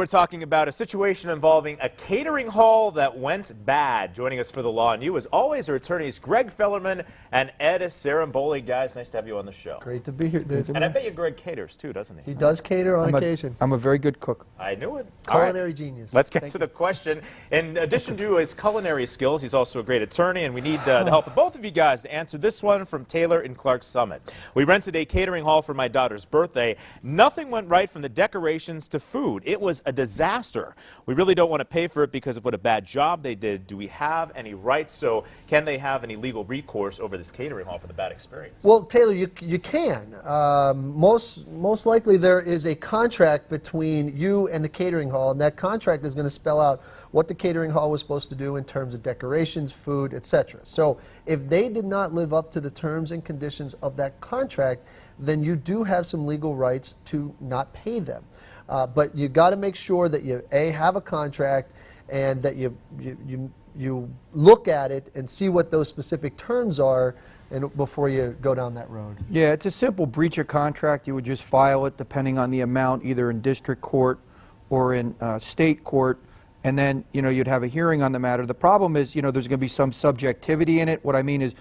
We're talking about a situation involving a catering hall that went bad. Joining us for the Law and You, as always, are attorneys Greg Fellerman and Ed Saramboli. Guys, nice to have you on the show. Great to be here, Dave. And I bet you Greg caters too, doesn't he? He does cater on occasion. I'm a very good cook. I knew it. Culinary genius. Let's get to the question. In addition to his culinary skills, he's also a great attorney, and we need the help of both of you guys to answer this one from Taylor in Clark Summit. We rented a catering hall for my daughter's birthday. Nothing went right from the decorations to food. It was a disaster. We really don't want to pay for it because of what a bad job they did. Do we have any rights? So can they have any legal recourse over this catering hall for the bad experience? Well, Taylor, you can. Most likely there is a contract between you and the catering hall, and that contract is going to spell out what the catering hall was supposed to do in terms of decorations, food, etc. So if they did not live up to the terms and conditions of that contract, then you do have some legal rights to not pay them. But you got to make sure that you have a contract and that you look at it and see what those specific terms are before you go down that road. Yeah, it's a simple breach of contract. You would just file it depending on the amount, either in district court or in state court, and then you'd have a hearing on the matter. The problem is there's going to be some subjectivity in it. What I mean is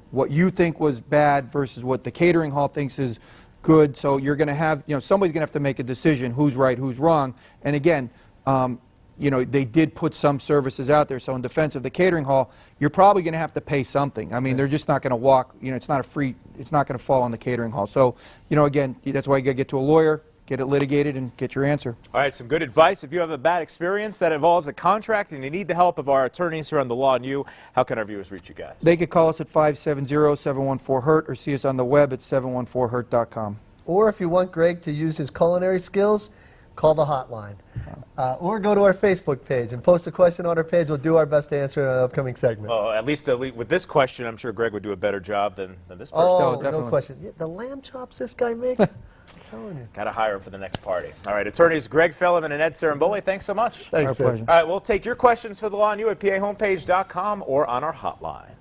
what you think was bad versus what the catering hall thinks is good. So you're going to have, somebody's going to have to make a decision who's right, who's wrong. And again, they did put some services out there. So in defense of the catering hall, you're probably going to have to pay something. I mean, they're just not going to walk, it's not going to fall on the catering hall. So, again, that's why you got to get to a lawyer, get it litigated, and get your answer. All right, some good advice. If you have a bad experience that involves a contract and you need the help of our attorneys here on the Law and You, how can our viewers reach you guys? They could call us at 570-714-HURT or see us on the web at 714hurt.com. Or if you want Greg to use his culinary skills, call the hotline. Or go to our Facebook page and post a question on our page. We'll do our best to answer in an upcoming segment. Well, at least with this question, I'm sure Greg would do a better job than this person. Oh, no question. Yeah, the lamb chops this guy makes, I'm telling you. Got to hire him for the next party. All right, attorneys Greg Fellerman and Ed Saramboli, thanks so much. Thanks, our pleasure. All right, we'll take your questions for the Law and You at pahomepage.com or on our hotline.